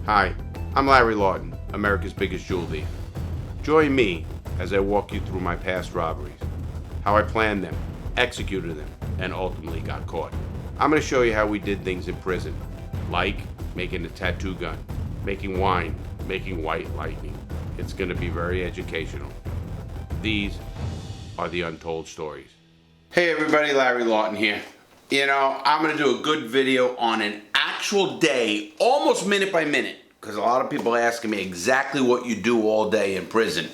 Hi, I'm Larry Lawton, America's biggest jewel thief. Join me as I walk you through my past robberies, how I planned them, executed them, and ultimately got caught. I'm going to show you how we did things in prison, like making a tattoo gun, making wine, making white lightning. It's going to be very educational. These are the untold stories. Hey everybody, Larry Lawton here. You know, I'm going to do a good video on an actual day, almost minute by minute, because a lot of people are asking me exactly what you do all day in prison.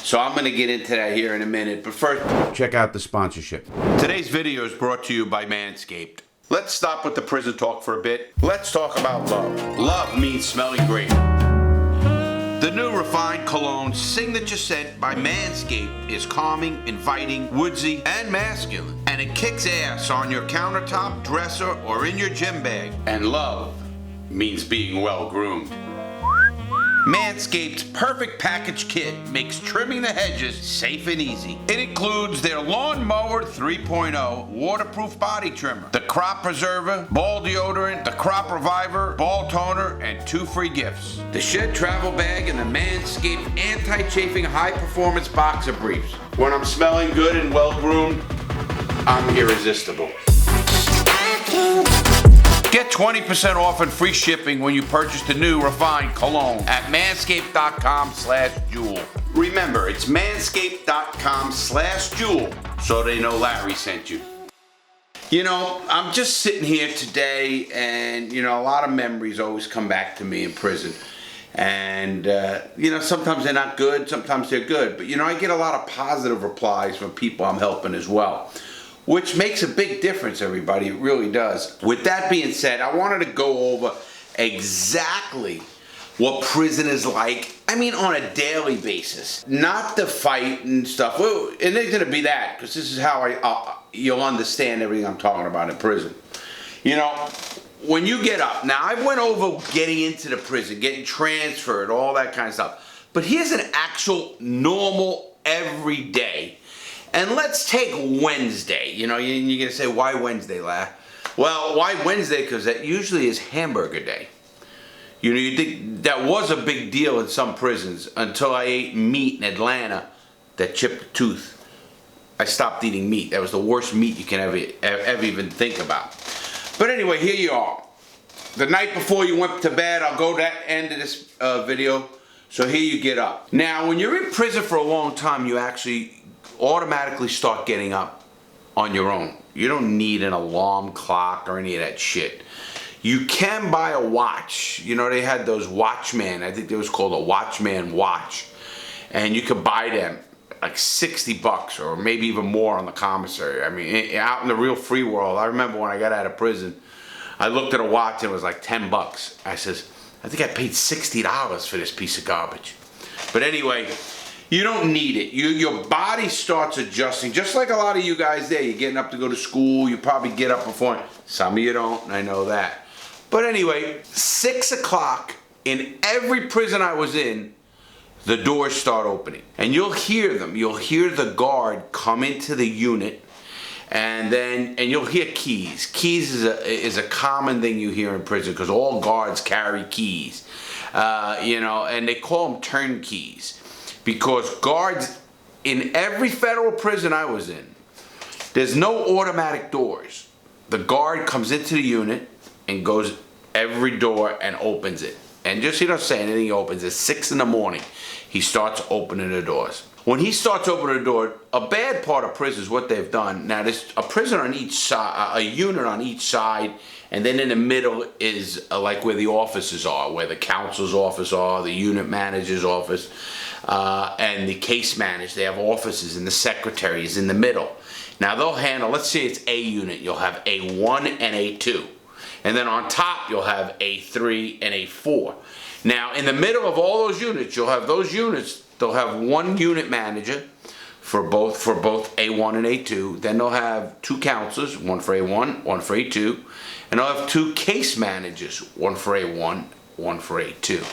So I'm going to get into that here in a minute, but first, check out the sponsorship. Today's video is brought to you by Manscaped. Let's stop with the prison talk for a bit. Let's talk about love. Love means smelling great. The new refined cologne signature scent by Manscaped is calming, inviting, woodsy, and masculine. And it kicks ass on your countertop, dresser, or in your gym bag. And love means being well groomed. Manscaped's perfect package kit makes trimming the hedges safe and easy. It includes their Lawn Mower 3.0 waterproof body trimmer, the Crop Preserver, ball deodorant, the Crop Reviver, ball toner, and 2 free gifts. The Shed travel bag and the Manscaped anti-chafing high-performance boxer briefs. When I'm smelling good and well-groomed, I'm irresistible. Get 20% off and free shipping when you purchase the new refined cologne at manscaped.com/jewel. Remember, it's manscaped.com/jewel, so they know Larry sent you. You know, I'm just sitting here today, and you know, a lot of memories always come back to me in prison. And you know, sometimes they're not good, sometimes they're good. But you know, I get a lot of positive replies from people I'm helping as well, which makes a big difference, everybody. It really does. With that being said, I wanted to go over exactly what prison is like. I mean, on a daily basis. Not the fight and stuff. Well, and there's going to be that, because this is how you'll understand everything I'm talking about in prison. You know, when you get up. Now, I went over getting into the prison, getting transferred, all that kind of stuff. But here's an actual normal everyday. And let's take Wednesday. You know, you're going to say, why Wednesday, La? Well, why Wednesday? Because that usually is hamburger day. You know, you think that was a big deal in some prisons until I ate meat in Atlanta that chipped a tooth. I stopped eating meat. That was the worst meat you can ever even think about. But anyway, here you are. The night before you went to bed, I'll go to that end of this video. So here you get up. Now, when you're in prison for a long time, you actually automatically start getting up on your own. You don't need an alarm clock or any of that shit. You can buy a watch. You know, they had those Watchman. I think it was called a Watchman watch. And you could buy them like $60 or maybe even more on the commissary. I mean, out in the real free world, I remember when I got out of prison, I looked at a watch and it was like $10. I says, I think I paid $60 for this piece of garbage. But anyway, you don't need it. Your body starts adjusting, just like a lot of you guys there. You're getting up to go to school. You probably get up before. Some of you don't, and I know that. But anyway, 6 o'clock in every prison I was in, the doors start opening. And you'll hear them. You'll hear the guard come into the unit, and you'll hear keys. Keys is a common thing you hear in prison because all guards carry keys. You know, and they call them turnkeys. Because guards in every federal prison I was in, there's no automatic doors. The guard comes into the unit and goes every door and opens it. And just, he doesn't say anything, he opens it. 6 in the morning, he starts opening the doors. When he starts opening the door, a bad part of prison is what they've done. Now, there's a prison on each side, a unit on each side, and then in the middle is like where the offices are, where the counsel's office are, the unit manager's office, and the case manager. They have offices, and the secretary is in the middle. Now, they'll handle, let's say it's A unit, you'll have A1 and A2. And then on top, you'll have A3 and A4. Now, in the middle of all those units, you'll have those units. They'll have one unit manager for both A1 and A2. Then they'll have 2 counselors, one for A1, one for A2. And they'll have 2 case managers, one for A1, one for A2.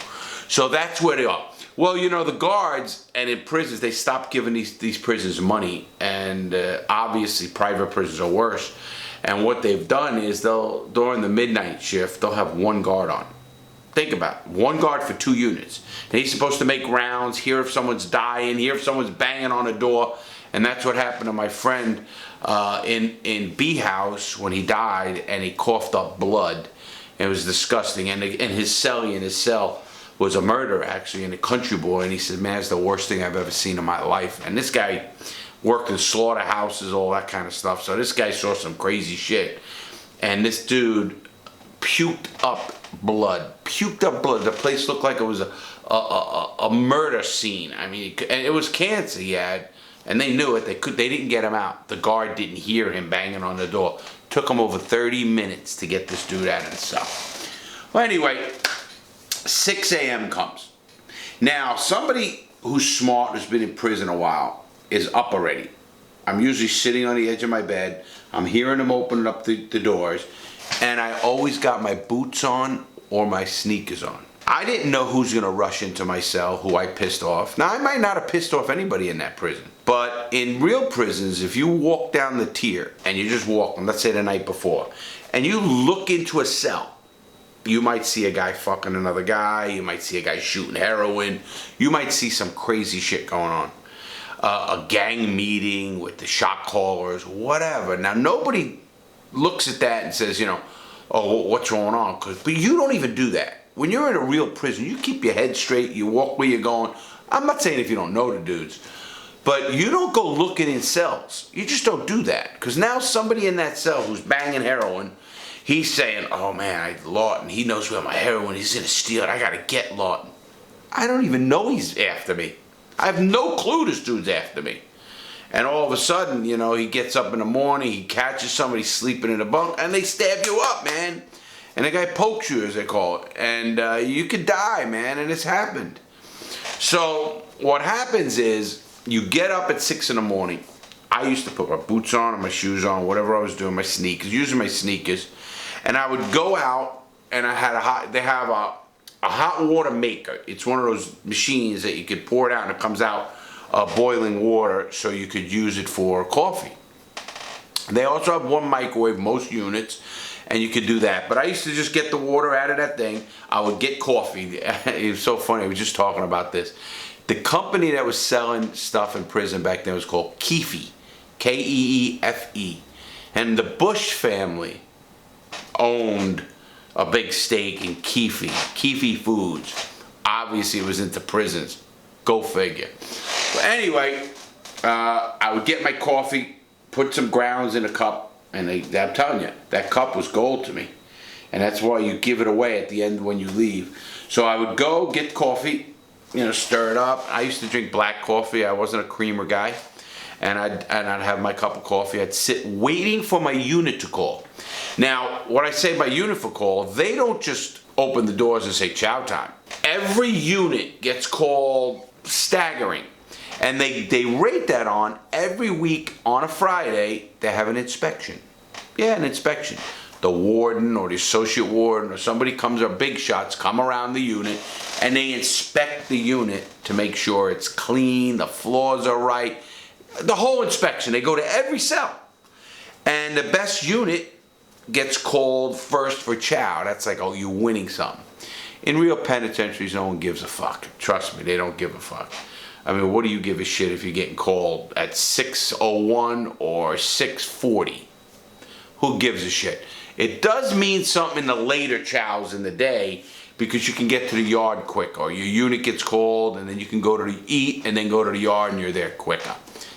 So that's where they are. Well, you know, the guards and in prisons, they stopped giving these prisons money. And obviously, private prisons are worse. And what they've done is during the midnight shift, they'll have 1 guard on. Think about it. One guard for 2 units. And he's supposed to make rounds, hear if someone's dying, hear if someone's banging on a door. And that's what happened to my friend in B House when he died, and he coughed up blood. It was disgusting. And his cell was a murderer, actually, and a country boy. And he said, man, it's the worst thing I've ever seen in my life. And this guy worked in slaughterhouses, all that kind of stuff. So this guy saw some crazy shit. And this dude puked up blood. The place looked like it was a murder scene. I mean, and it was cancer he had. And they knew it. They didn't get him out. The guard didn't hear him banging on the door. Took him over 30 minutes to get this dude out of the cell. Well, anyway, 6 a.m. comes. Now, somebody who's smart, who's been in prison a while, is up already. I'm usually sitting on the edge of my bed. I'm hearing them opening up the doors. And I always got my boots on or my sneakers on. I didn't know who's going to rush into my cell, who I pissed off. Now, I might not have pissed off anybody in that prison. But in real prisons, if you walk down the tier and you just walk, let's say the night before, and you look into a cell, you might see a guy fucking another guy. You might see a guy shooting heroin. You might see some crazy shit going on. A gang meeting with the shot callers, whatever. Now, nobody looks at that and says, oh, what's going on? But you don't even do that. When you're in a real prison, you keep your head straight, you walk where you're going. I'm not saying if you don't know the dudes, but you don't go looking in cells. You just don't do that. Because now somebody in that cell who's banging heroin, he's saying, oh man, Lawton, he knows where my heroin is, he's gonna steal it, I gotta get Lawton. I don't even know he's after me. I have no clue this dude's after me. And all of a sudden, he gets up in the morning, he catches somebody sleeping in a bunk, and they stab you up, man. And the guy pokes you, as they call it. And you could die, man, and it's happened. So what happens is, you get up at 6 in the morning. I used to put my boots on and my shoes on, whatever I was doing, my sneakers, using my sneakers. And I would go out, and they have a hot water maker. It's one of those machines that you could pour it out, and it comes out boiling water, so you could use it for coffee. They also have one microwave, most units, and you could do that. But I used to just get the water out of that thing. I would get coffee. It was so funny. We were just talking about this. The company that was selling stuff in prison back then was called Keefe. Keefe. And the Bush family owned a big stake in Keefe Foods. Obviously, it was into prisons. Go figure. But anyway, I would get my coffee, put some grounds in a cup, and I'm telling you, that cup was gold to me. And that's why you give it away at the end when you leave. So I would go get coffee, stir it up. I used to drink black coffee. I wasn't a creamer guy. And I'd have my cup of coffee. I'd sit waiting for my unit to call. Now, when I say my unit for call, they don't just open the doors and say chow time. Every unit gets called staggering. And they rate that on every week on a Friday. They have an inspection. Yeah, an inspection. The warden or the associate warden or somebody comes, or big shots come around the unit, and they inspect the unit to make sure it's clean, the floors are right. The whole inspection. They go to every cell. And the best unit gets called first for chow. That's like, oh, you're winning something. In real penitentiaries, no one gives a fuck. Trust me, they don't give a fuck. I mean, what do you give a shit if you're getting called at 6:01 or 6:40? Who gives a shit? It does mean something in the later chows in the day, because you can get to the yard quick, or your unit gets called and then you can go to eat and then go to the yard and you're there quicker.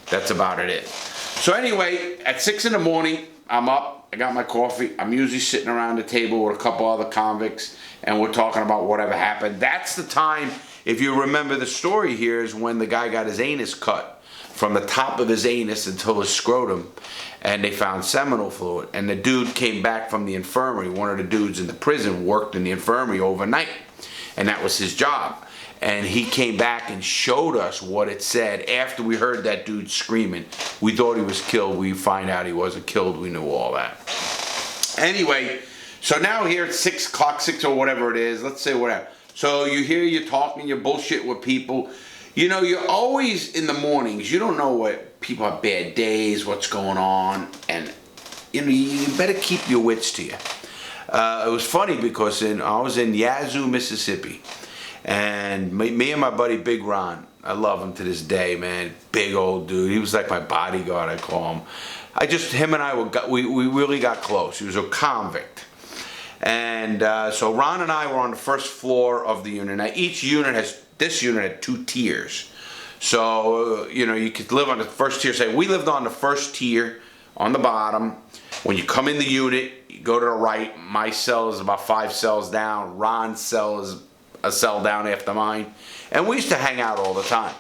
That's about it. So anyway, at 6 in the morning, I'm up, I got my coffee, I'm usually sitting around the table with a couple other convicts, and we're talking about whatever happened. That's the time, if you remember the story here, is when the guy got his anus cut from the top of his anus until his scrotum, and they found seminal fluid. And the dude came back from the infirmary. One of the dudes in the prison worked in the infirmary overnight, and that was his job. And he came back and showed us what it said. After we heard that dude screaming, we thought he was killed. We find out he wasn't killed. We knew all that. Anyway, so now here at 6 o'clock, 6 or whatever it is, let's say whatever. So you're talking, you're bullshit with people. You're always in the mornings, you don't know what people have bad days, what's going on, and you better keep your wits to you. it was funny because I was in Yazoo, Mississippi, and me and my buddy Big Ron, I love him to this day, man. Big old dude. He was like my bodyguard, I call him. Him and I we really got close. He was a convict. And so Ron and I were on the first floor of the unit. Now this unit had 2 tiers. So, you could live on the first tier. Say, we lived on the first tier on the bottom. When you come in the unit, you go to the right. My cell is about 5 cells down. Ron's cell is a cell down after mine. And we used to hang out all the time.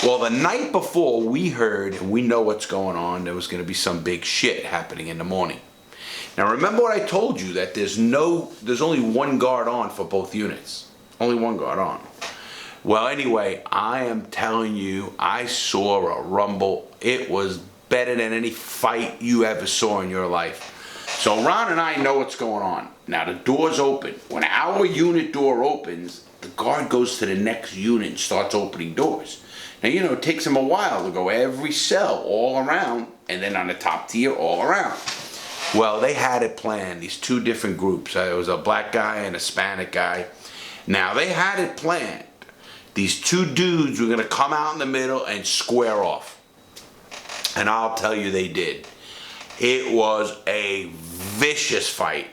Well, the night before, we heard, and we know what's going on, there was going to be some big shit happening in the morning. Now remember what I told you, that there's only one guard on for both units. Only one guard on. Well, anyway, I am telling you, I saw a rumble. It was better than any fight you ever saw in your life. So Ron and I know what's going on. Now the door's open. When our unit door opens, the guard goes to the next unit and starts opening doors. Now, it takes him a while to go every cell all around, and then on the top tier all around. Well, they had it planned, these 2 different groups. There was a black guy and a Hispanic guy. Now, they had it planned. These 2 dudes were going to come out in the middle and square off. And I'll tell you, they did. It was a vicious fight.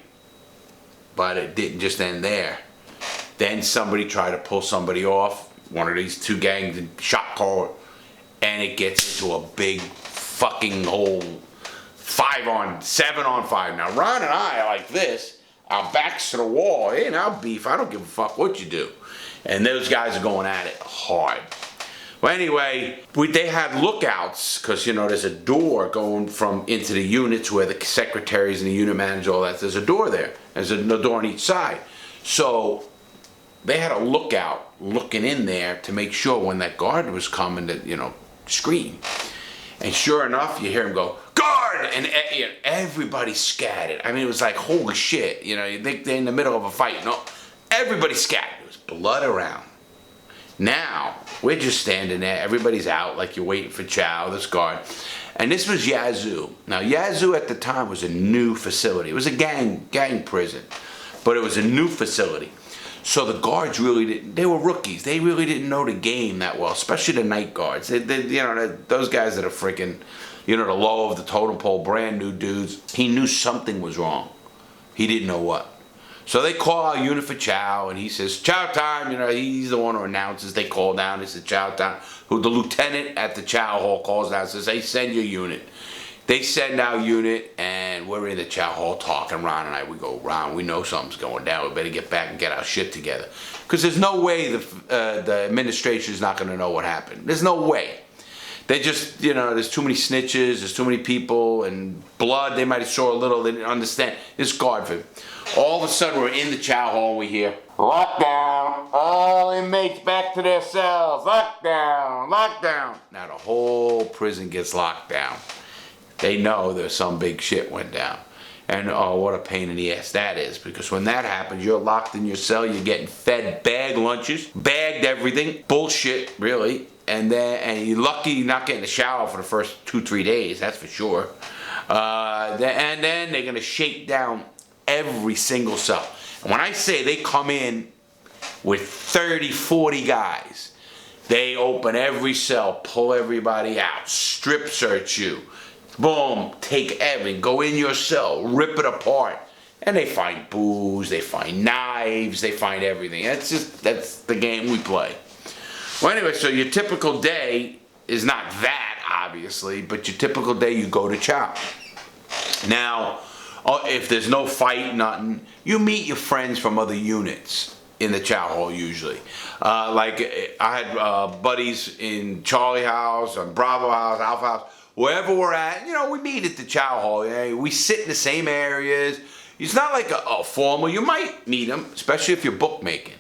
But it didn't just end there. Then somebody tried to pull somebody off. One of these 2 gangs and shot call. And it gets into a big fucking hole. 7 on 5. Now Ron and I are like this, our backs to the wall. Ain't our beef. I don't give a fuck what you do. And those guys are going at it hard. Well, anyway, they had lookouts because there's a door going into the units where the secretaries and the unit manager, all that. There's a door there. There's a door on each side. So they had a lookout looking in there to make sure when that guard was coming to scream. And sure enough, you hear him go, guard! And everybody scattered. I mean, it was like, holy shit. You think they're in the middle of a fight. No, everybody scattered. There was blood around. Now, we're just standing there. Everybody's out like you're waiting for chow, this guard. And this was Yazoo. Now, Yazoo at the time was a new facility. It was a gang prison. But it was a new facility. So the guards they were rookies. They really didn't know the game that well, especially the night guards. Those guys that are freaking, the low of the totem pole, brand new dudes. He knew something was wrong. He didn't know what. So they call our unit for chow, and he says, chow time. He's the one who announces. They call down. He says, chow time. The lieutenant at the chow hall calls down and says, hey, send your unit. They send our unit, and we're in the chow hall talking. Ron and I, we go, Ron, we know something's going down. We better get back and get our shit together. Because there's no way the administration is not going to know what happened. There's no way. They just, there's too many snitches, there's too many people, and blood, they might have saw a little, they didn't understand. It's guard for. All of a sudden, we're in the chow hall, and we hear, lockdown, all inmates back to their cells, lockdown, lockdown. Now the whole prison gets locked down. They know there's some big shit went down. And oh, what a pain in the ass that is. Because when that happens, you're locked in your cell, you're getting fed bagged lunches, bagged everything, bullshit, really. And you're lucky you're not getting a shower for the first 2-3 days, that's for sure. And then they're going to shake down every single cell. And when I say they come in with 30, 40 guys, they open every cell, pull everybody out, strip search you. Boom, take everything, go in your cell, rip it apart. And they find booze, they find knives, they find everything. That's the game we play. Well, anyway, so your typical day is not that, obviously, but your typical day, you go to chow. Now, if there's no fight, nothing, you meet your friends from other units in the chow hall usually. Like I had buddies in Charlie House, or Bravo House, Alpha House, wherever we're at, we meet at the chow hall. We sit in the same areas. It's not like a formal, you might meet them, especially if you're bookmaking.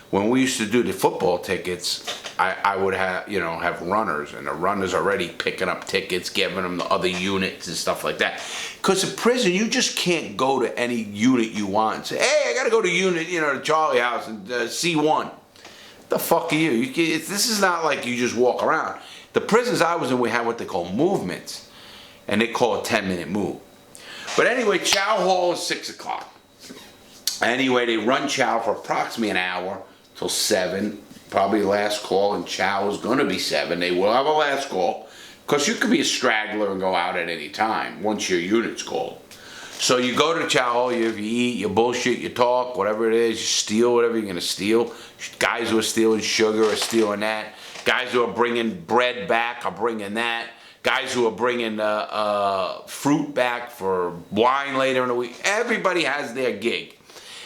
When we used to do the football tickets, I would have runners, and the runners already picking up tickets, giving them the other units and stuff like that. Because in prison, you just can't go to any unit you want and say, hey, I got to go to unit, the Charlie House and C1. The fuck are you? This is not like you just walk around. The prisons I was in, we had what they call movements, and they call a 10-minute move. But anyway, chow hall is 6 o'clock. Anyway, they run chow for approximately an hour till 7. Probably last call, and chow is going to be 7. They will have a last call, because you could be a straggler and go out at any time once your unit's called. So you go to the chow hall, you eat, you bullshit, you talk, whatever it is, you steal whatever you're going to steal. Guys who are stealing sugar are stealing that. Guys who are bringing bread back are bringing that. Guys who are bringing fruit back for wine later in the week. Everybody has their gig.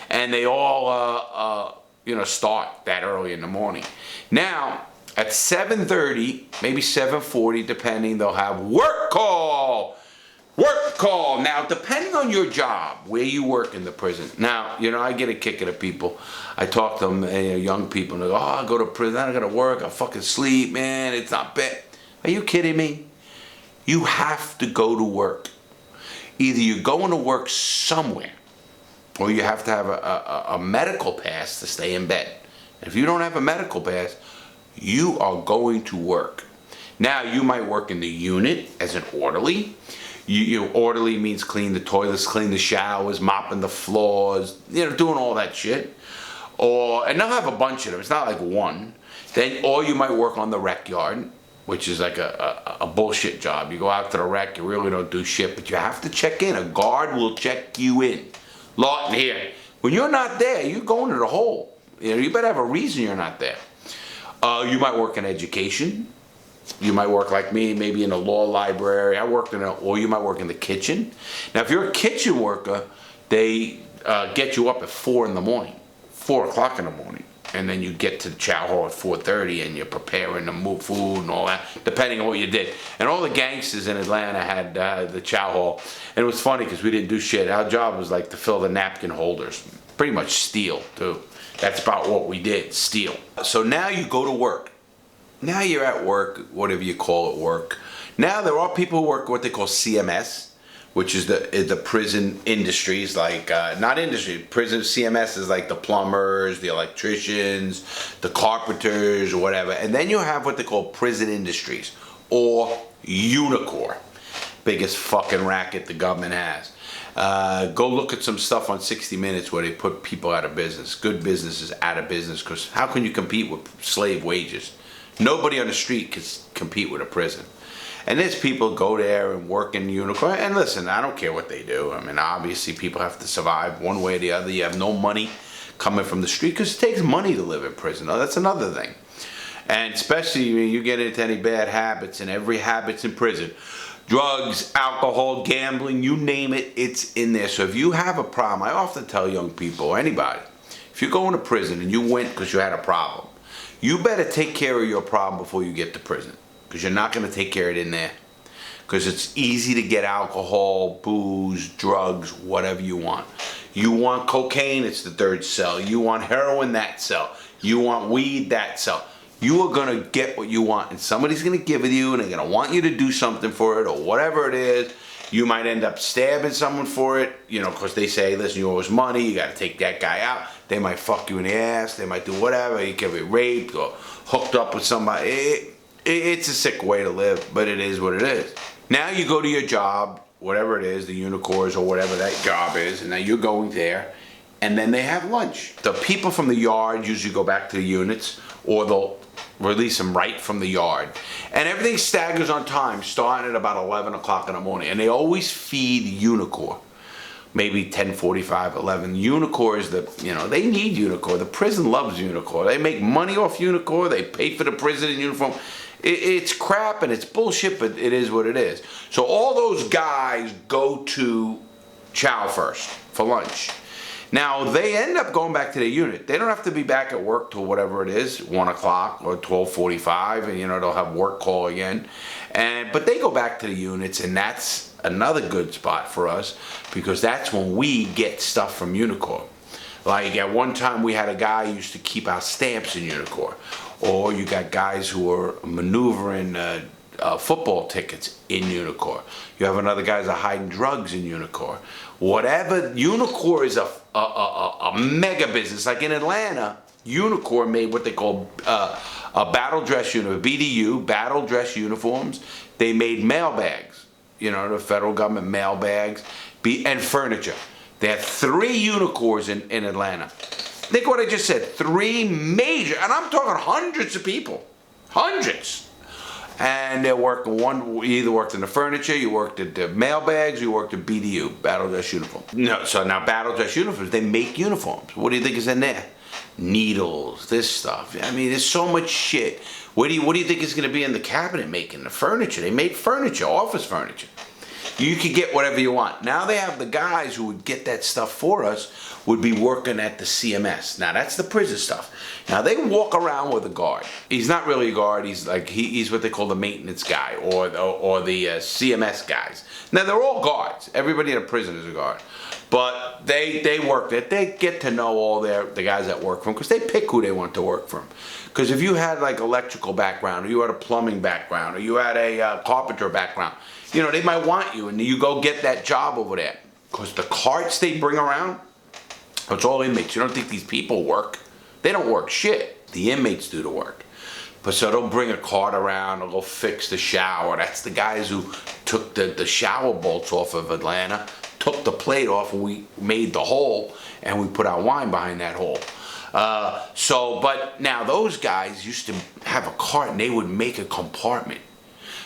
And they all, start that early in the morning. Now, at 7:30, maybe 7:40, depending, they'll have work call. Work call. Now, depending on your job, where you work in the prison. Now, I get a kick out of people. I talk to them, young people, and they go, oh, I go to prison, I gotta work, I fucking sleep, man, it's not bad. Are you kidding me? You have to go to work. Either you're going to work somewhere, or you have to have a medical pass to stay in bed. And if you don't have a medical pass, you are going to work. Now, you might work in the unit as an orderly. Orderly means clean the toilets, clean the showers, mopping the floors, doing all that shit. And they'll have a bunch of them. It's not like one. Or you might work on the rec yard, which is like a bullshit job. You go out to the rec, you really don't do shit, but you have to check in. A guard will check you in. Lawton here. When you're not there, you're going to the hole. You better have a reason you're not there. You might work in education. You might work like me, maybe in a law library. Or you might work in the kitchen. Now, if you're a kitchen worker, they get you up at 4 in the morning, 4 o'clock in the morning. And then you get to the chow hall at 4:30 and you're preparing to move food and all that, depending on what you did. And all the gangsters in Atlanta had the chow hall. And it was funny because we didn't do shit. Our job was like to fill the napkin holders. Pretty much steal, too. That's about what we did, steal. So now you go to work. Now you're at work, whatever you call it, work. Now there are people who work what they call CMS, which is the prison industries, like, not industry, prison CMS is like the plumbers, the electricians, the carpenters, or whatever. And then you have what they call prison industries, or Unicor. Biggest fucking racket the government has. Go look at some stuff on 60 Minutes where they put people out of business. Good businesses out of business, because how can you compete with slave wages? Nobody on the street can compete with a prison. And there's people go there and work in Unicor. And listen, I don't care what they do. I mean, obviously people have to survive one way or the other. You have no money coming from the street, because it takes money to live in prison. Now, that's another thing. And especially when you get into any bad habits, and every habit's in prison. Drugs, alcohol, gambling, you name it, it's in there. So if you have a problem, I often tell young people, anybody, if you go into prison and you went because you had a problem, you better take care of your problem before you get to prison, because you're not going to take care of it in there. Because it's easy to get alcohol, booze, drugs, whatever you want. You want cocaine, it's the 3rd cell. You want heroin, that cell. You want weed, that cell. You are going to get what you want, and somebody's going to give it to you, and they're going to want you to do something for it, or whatever it is. You might end up stabbing someone for it, because they say, listen, you owe us money, you got to take that guy out. They might fuck you in the ass, they might do whatever, you can be raped or hooked up with somebody. It's a sick way to live, but it is what it is. Now you go to your job, whatever it is, the Unicors or whatever that job is, and now you're going there, and then they have lunch. The people from the yard usually go back to the units, or they'll release them right from the yard. And everything staggers on time, starting at about 11 o'clock in the morning. And they always feed Unicor. Maybe 10:45, 11. Unicor is they need Unicor. The prison loves Unicor. They make money off Unicor. They pay for the prison in uniform. It's crap and it's bullshit, but it is what it is. So all those guys go to chow first for lunch. Now, they end up going back to their unit. They don't have to be back at work till whatever it is, 1 o'clock or 12:45, and they'll have work call again. But they go back to the units, and that's another good spot for us, because that's when we get stuff from Unicor. Like at one time we had a guy who used to keep our stamps in Unicor. Or you got guys who are maneuvering football tickets in Unicor. You have another guys that are hiding drugs in Unicor. Whatever, Unicor is a mega business. Like in Atlanta, Unicor made what they call a battle dress uniform, BDU, battle dress uniforms. They made mail bags, the federal government mail bags, and furniture. They had 3 unicorns in Atlanta. Think what I just said. 3 major, and I'm talking hundreds of people. Hundreds. And they're working you either worked in the furniture, you worked at the mailbags, you worked at BDU, Battle Dress Uniform. No, so now Battle Dress Uniforms, they make uniforms. What do you think is in there? Needles, this stuff. I mean, there's so much shit. What do you think is going to be in the cabinet making? The furniture. They made furniture, office furniture. You could get whatever you want. Now they have the guys who would get that stuff for us would be working at the CMS. Now that's the prison stuff. Now they walk around with a guard. He's not really a guard. He's like he's what they call the maintenance guy or the CMS guys. Now they're all guards. Everybody in a prison is a guard. But they work there. They get to know all the guys that work for them because they pick who they want to work for them. Because if you had like electrical background, or you had a plumbing background, or you had a carpenter background, you know, they might want you, and you go get that job over there. Because the carts they bring around, it's all inmates. You don't think these people work? They don't work shit. The inmates do the work. But so they'll bring a cart around, they'll go fix the shower. That's the guys who took the shower bolts off of Atlanta, took the plate off, and we made the hole, and we put our wine behind that hole. But now those guys used to have a cart, and they would make a compartment.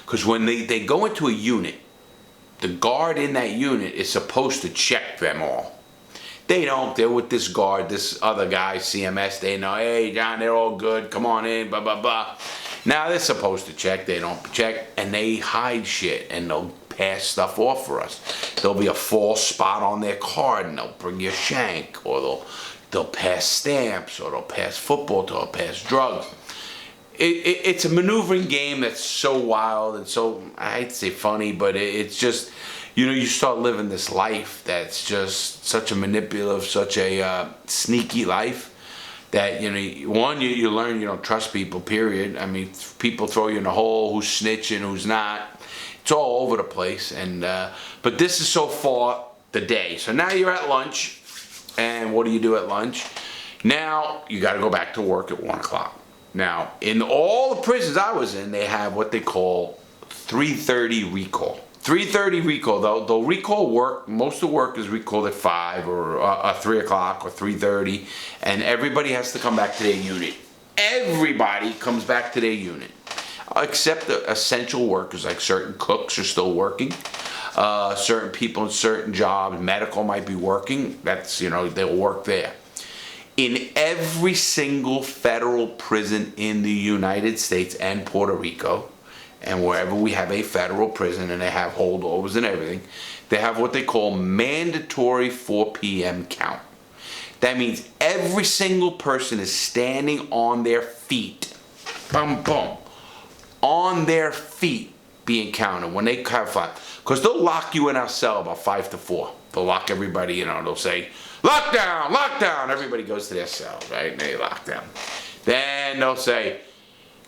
Because when they go into a unit, the guard in that unit is supposed to check them all. They don't. They're with this guard, this other guy, CMS. They know, hey, John, they're all good. Come on in, blah, blah, blah. Now they're supposed to check. They don't check, and they hide shit, and they'll pass stuff off for us. There'll be a false spot on their card, and they'll bring you a shank, or they'll pass stamps, or they'll pass football, or they'll pass drugs. It's a maneuvering game that's so wild and so, I'd say funny, but it's just, you know, you start living this life that's just such a manipulative, such a sneaky life that, you know, one, you learn you don't trust people, period. I mean, people throw you in a hole, who's snitching, who's not. It's all over the place. And but this is so far the day. So now you're at lunch, and what do you do at lunch? Now you got to go back to work at 1 o'clock. Now, in all the prisons I was in, they have what they call 3:30 recall. 3:30 recall, they'll recall work. Most of the work is recalled at 5 or 3 o'clock or 3:30, and everybody has to come back to their unit. Everybody comes back to their unit, except the essential workers, like certain cooks are still working. Certain people in certain jobs, medical might be working. That's, you know, they'll work there. In every single federal prison in the United States and Puerto Rico, and wherever we have a federal prison and they have holdovers and everything, they have what they call mandatory 4 p.m. count. That means every single person is standing on their feet, boom, boom, on their feet being counted when they have 5. Because they'll lock you in our cell about 5 to 4. They'll lock everybody, you know, they'll say, lockdown, lockdown. Everybody goes to their cell, right? And they lock down. Then they'll say,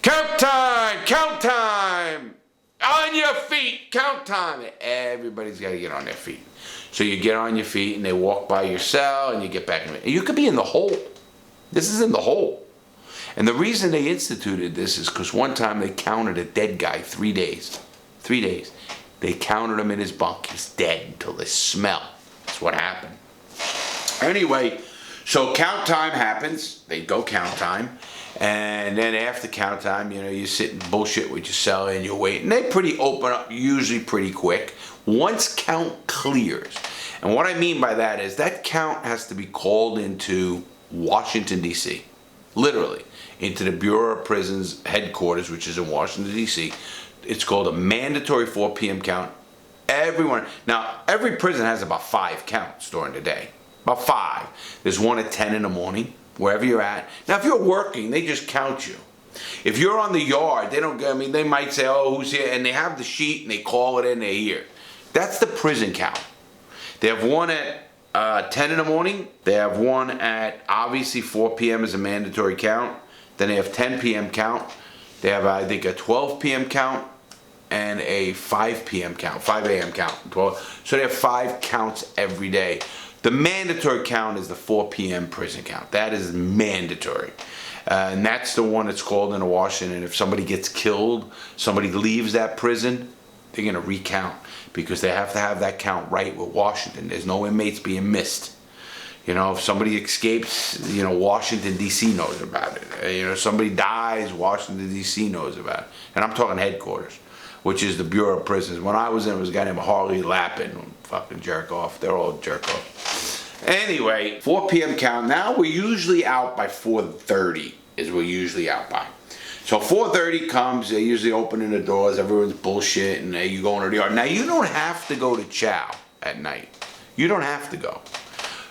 count time, on your feet, count time. Everybody's got to get on their feet. So you get on your feet and they walk by your cell and you get back in it. You could be in the hole. This is in the hole. And the reason they instituted this is because one time they counted a dead guy 3 days. 3 days. They counted him in his bunk. He's dead until they smell. That's what happened. Anyway, so count time happens. They go count time. And then after count time, you know, you sit and bullshit with your cell and you wait. And they pretty open up, usually pretty quick. Once count clears. And what I mean by that is that count has to be called into Washington, D.C. Literally. Into the Bureau of Prisons headquarters, which is in Washington, D.C. It's called a mandatory 4 p.m. count. Everyone. Now, every prison has about 5 counts during the day. About 5. There's one at 10 in the morning, wherever you're at. Now, if you're working, they just count you. If you're on the yard, they don't, I mean, they might say, oh, who's here? And they have the sheet and they call it in, they're here. That's the prison count. They have one at 10 in the morning. They have one at, obviously, 4 p.m. is a mandatory count. Then they have 10 p.m. count. They have, I think, a 12 p.m. count and a 5 p.m. count, 5 a.m. count. 12. So they have 5 counts every day. The mandatory count is the 4 p.m. prison count. That is mandatory. And that's the one that's called in Washington. If somebody gets killed, somebody leaves that prison, They're going to recount because they have to have that count right with Washington. There's no inmates being missed. You know, if somebody escapes, you know, Washington, D.C. knows about it. You know, somebody dies, Washington, D.C. knows about it. And I'm talking headquarters, which is the Bureau of Prisons. When I was in, it was a guy named Harley Lappin, fucking jerk off. They're all jerk off. Anyway, 4 p.m. count. Now we're usually out by 4:30 is we're usually out by. So 4:30 comes, they're usually opening the doors, everyone's bullshit, and you go into the yard. Now you don't have to go to chow at night. You don't have to go.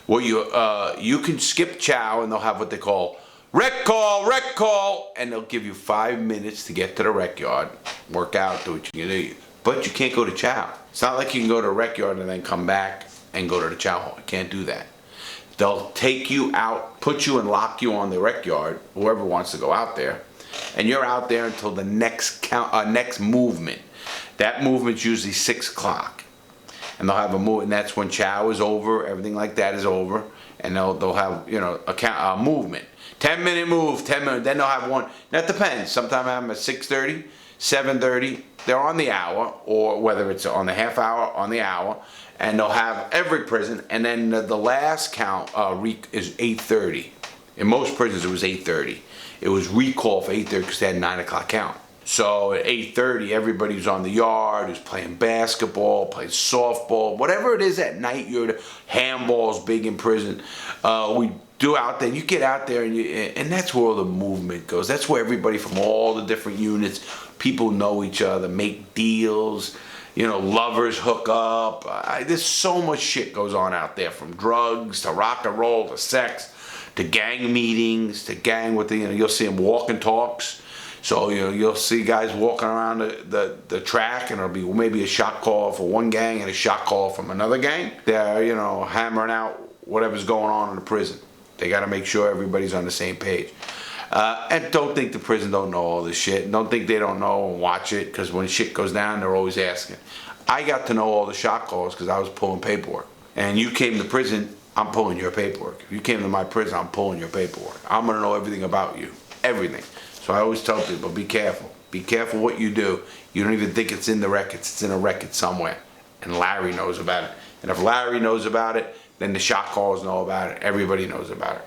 Well, you can skip chow and they'll have what they call rec call, and they'll give you 5 minutes to get to the rec yard, work out, do what you do. But you can't go to chow. It's not like you can go to a rec yard and then come back and go to the chow hall. You can't do that. They'll take you out, put you and lock you on the rec yard, whoever wants to go out there, and you're out there until the next next movement. That movement's usually 6 o'clock. And they'll have a move, and that's when chow is over, everything like that is over, and they'll have, you know, a movement. 10-minute move, 10 minutes, then they'll have one. That depends. Sometimes I have them at 6:30, 7:30. They're on the hour, or whether it's on the half hour, on the hour, and they'll have every prison, and then the last count is 8:30. In most prisons, it was 8:30. It was recall for 8:30 because they had 9 o'clock count. So at 8:30, everybody's on the yard, who's playing basketball, playing softball, whatever it is at night. Handball's big in prison. We do out there. You get out there, and that's where all the movement goes. That's where everybody from all the different units, people know each other, make deals. You know, lovers hook up. There's so much shit goes on out there, from drugs to rock and roll to sex to gang meetings to gang with the, you know, you'll see them walking talks. So, you know, you'll see guys walking around the track, and it'll be maybe a shot call for one gang and a shot call from another gang. They're, you know, hammering out whatever's going on in the prison. They got to make sure everybody's on the same page. And don't think the prison don't know all this shit. Don't think they don't know and watch it, because when shit goes down, they're always asking. I got to know all the shot calls because I was pulling paperwork. And you came to prison, I'm pulling your paperwork. If you came to my prison, I'm pulling your paperwork. I'm going to know everything about you. Everything. So I always tell people, be careful. Be careful what you do. You don't even think it's in the records. It's in a record somewhere. And Larry knows about it. And if Larry knows about it, then the shot callers know about it. Everybody knows about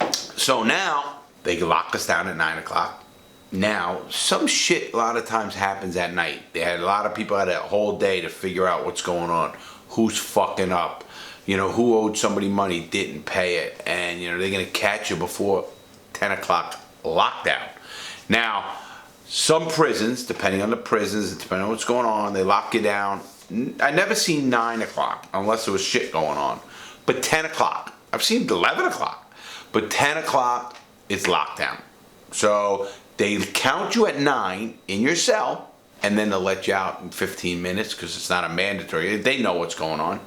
it. So now, they lock us down at 9 o'clock. Now, some shit a lot of times happens at night. They had a lot of people had a whole day to figure out what's going on. Who's fucking up. You know, who owed somebody money, didn't pay it. And, you know, they're going to catch you before 10 o'clock lockdown. Now, some prisons, depending on the prisons, depending on what's going on, they lock you down. I never seen 9 o'clock unless there was shit going on. But 10 o'clock. I've seen 11 o'clock. But 10 o'clock, it's lockdown. So they count you at 9 in your cell, and then they'll let you out in 15 minutes because it's not a mandatory. They know what's going on.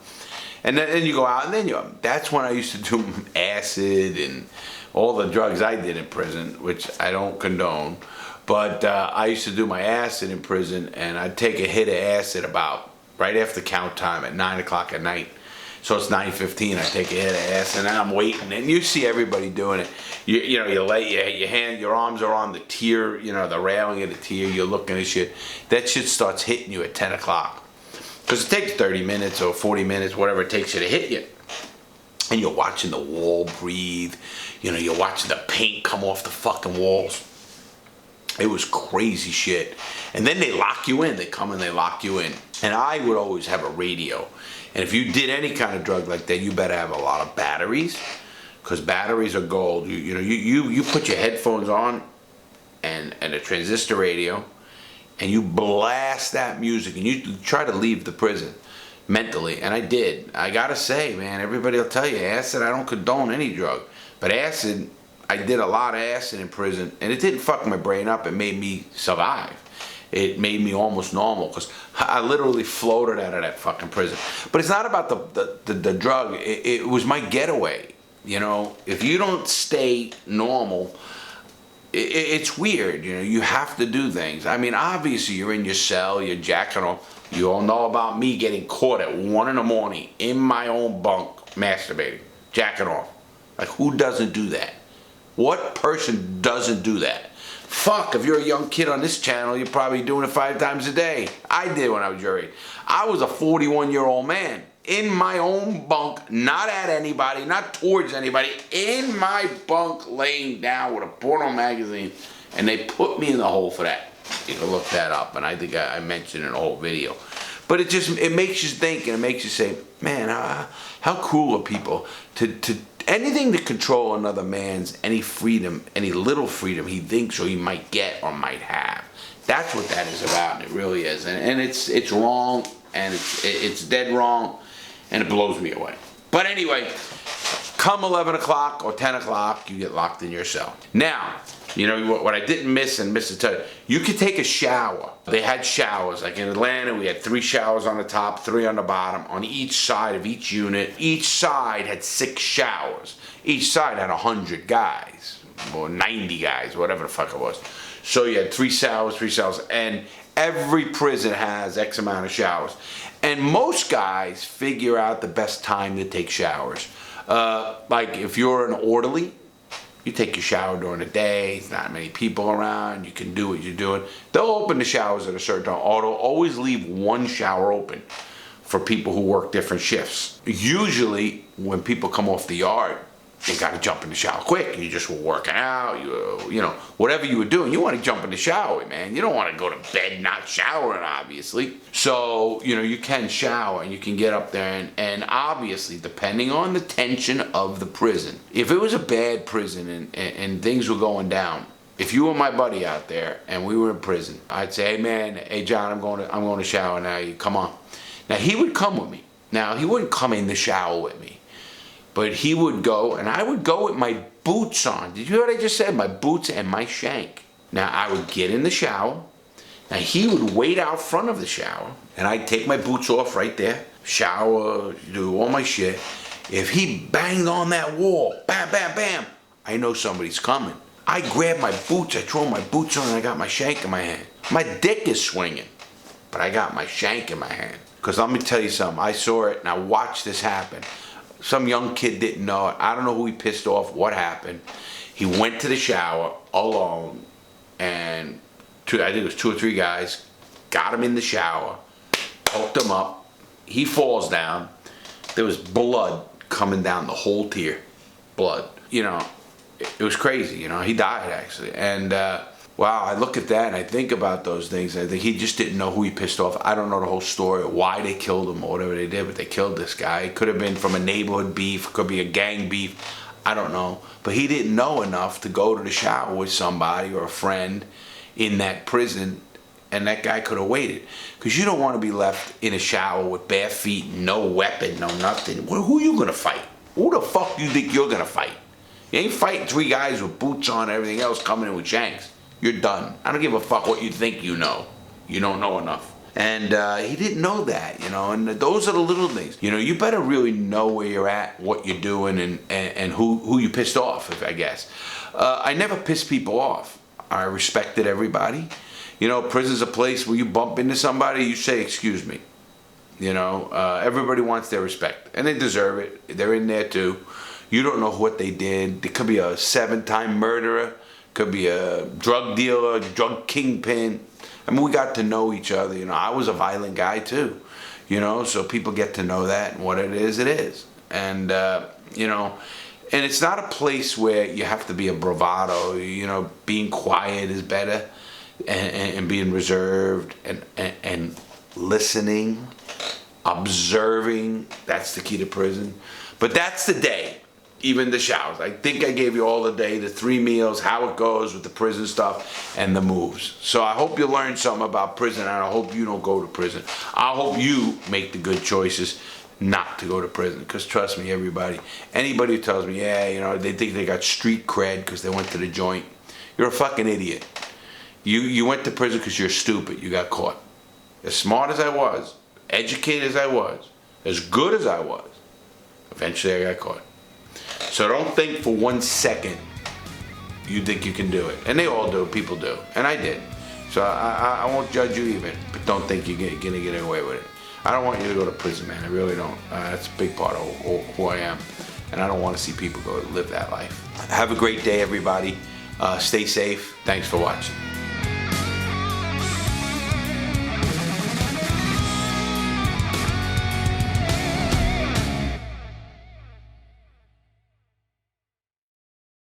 And then you go out, and then that's when I used to do acid and all the drugs I did in prison, which I don't condone. But I used to do my acid in prison, and I'd take a hit of acid about right after count time at 9 o'clock at night. So it's 9:15. I take a hit of acid, and I'm waiting, and you see everybody doing it. You know, you lay your hand, your arms are on the tier, you know, the railing of the tier. You're looking at shit. That shit starts hitting you at 10 o'clock. Because it takes 30 minutes or 40 minutes, whatever it takes you to hit you. And you're watching the wall breathe. You know, you're watching the paint come off the fucking walls. It was crazy shit. And then they lock you in. They come and they lock you in. And I would always have a radio. And if you did any kind of drug like that, you better have a lot of batteries. Because batteries are gold. You put your headphones on and a transistor radio, and you blast that music, and you try to leave the prison mentally. And I did. I gotta say, man, everybody will tell you, acid, I don't condone any drug. But acid, I did a lot of acid in prison, and it didn't fuck my brain up. It made me survive. It made me almost normal, because I literally floated out of that fucking prison. But it's not about the drug. It was my getaway. You know, if you don't stay normal, it's weird. You know, you have to do things. I mean, obviously, you're in your cell, you're jacking off. You all know about me getting caught at 1 in the morning in my own bunk masturbating, jacking off. Like, who doesn't do that? What person doesn't do that? Fuck, if you're a young kid on this channel, you're probably doing it 5 times a day. I did when I was your age. I was a 41-year-old man in my own bunk, not at anybody, not towards anybody, in my bunk laying down with a porno magazine, and they put me in the hole for that. You can look that up, and I think I mentioned it in a whole video. But it makes you think, and it makes you say, man, how cruel are people to anything to control another man's any freedom, any little freedom he thinks or he might get or might have. That's what that is about, and it really is. And it's wrong, and it's dead wrong, and it blows me away. But anyway, come 11 o'clock or 10 o'clock, you get locked in your cell. Now, you know, what I didn't miss and missed to tell you could take a shower. They had showers. Like in Atlanta, we had 3 showers on the top, 3 on the bottom, on each side of each unit. Each side had 6 showers. Each side had 100 guys, or 90 guys, whatever the fuck it was. So you had 3 showers, and every prison has X amount of showers. And most guys figure out the best time to take showers. Like if you're an orderly, you take your shower during the day, there's not many people around, you can do what you're doing. They'll open the showers at a certain time, or they'll always leave 1 shower open for people who work different shifts. Usually, when people come off the yard, they gotta jump in the shower quick. You just were working out, you know, whatever you were doing, you wanna jump in the shower, man. You don't wanna go to bed not showering, obviously. So, you know, you can shower and you can get up there and obviously, depending on the tension of the prison, if it was a bad prison and things were going down, if you were my buddy out there and we were in prison, I'd say, hey man, hey John, I'm going to shower now, you come on. Now he would come with me. Now he wouldn't come in the shower with me. But he would go, and I would go with my boots on. Did you hear what I just said? My boots and my shank. Now, I would get in the shower. Now, he would wait out front of the shower, and I'd take my boots off right there, shower, do all my shit. If he banged on that wall, bam, bam, bam, I know somebody's coming. I grab my boots, I throw my boots on, and I got my shank in my hand. My dick is swinging, but I got my shank in my hand. Because let me tell you something, I saw it, and I watched this happen. Some young kid didn't know it. I don't know who he pissed off, what happened. He went to the shower alone, and I think it was 2 or 3 guys, got him in the shower, hooked him up. He falls down. There was blood coming down the whole tier. Blood. You know, it was crazy, you know. He died, actually. And, wow, I look at that and I think about those things. I think he just didn't know who he pissed off. I don't know the whole story, why they killed him or whatever they did, but they killed this guy. It could have been from a neighborhood beef, could be a gang beef. I don't know. But he didn't know enough to go to the shower with somebody or a friend in that prison, and that guy could have waited. Because you don't want to be left in a shower with bare feet, no weapon, no nothing. Who are you going to fight? Who the fuck do you think you're going to fight? You ain't fighting 3 guys with boots on and everything else coming in with shanks. You're done. I don't give a fuck what you think you know. You don't know enough. And he didn't know that, you know, and those are the little things. You know, you better really know where you're at, what you're doing, and who you pissed off, I guess. I never pissed people off. I respected everybody. You know, prison's a place where you bump into somebody, you say, excuse me. You know, everybody wants their respect, and they deserve it. They're in there too. You don't know what they did. It could be a 7-time murderer. Could be a drug dealer, drug kingpin. I mean, we got to know each other. You know, I was a violent guy too. You know, so people get to know that, and what it is, it is. And, you know, and it's not a place where you have to be a bravado. You know, being quiet is better, and being reserved, and listening, observing. That's the key to prison. But that's the day. Even the showers. I think I gave you all the day, the 3 meals, how it goes with the prison stuff, and the moves. So I hope you learned something about prison, and I hope you don't go to prison. I hope you make the good choices not to go to prison. Because trust me, anybody who tells me, yeah, you know, they think they got street cred because they went to the joint, you're a fucking idiot. You went to prison because you're stupid. You got caught. As smart as I was, educated as I was, as good as I was, eventually I got caught. So don't think for 1 second you think you can do it. And they all do, people do. And I did. So I won't judge you even, but don't think you're gonna get away with it. I don't want you to go to prison, man. I really don't. That's a big part of who I am. And I don't want to see people go live that life. Have a great day, everybody. Stay safe. Thanks for watching.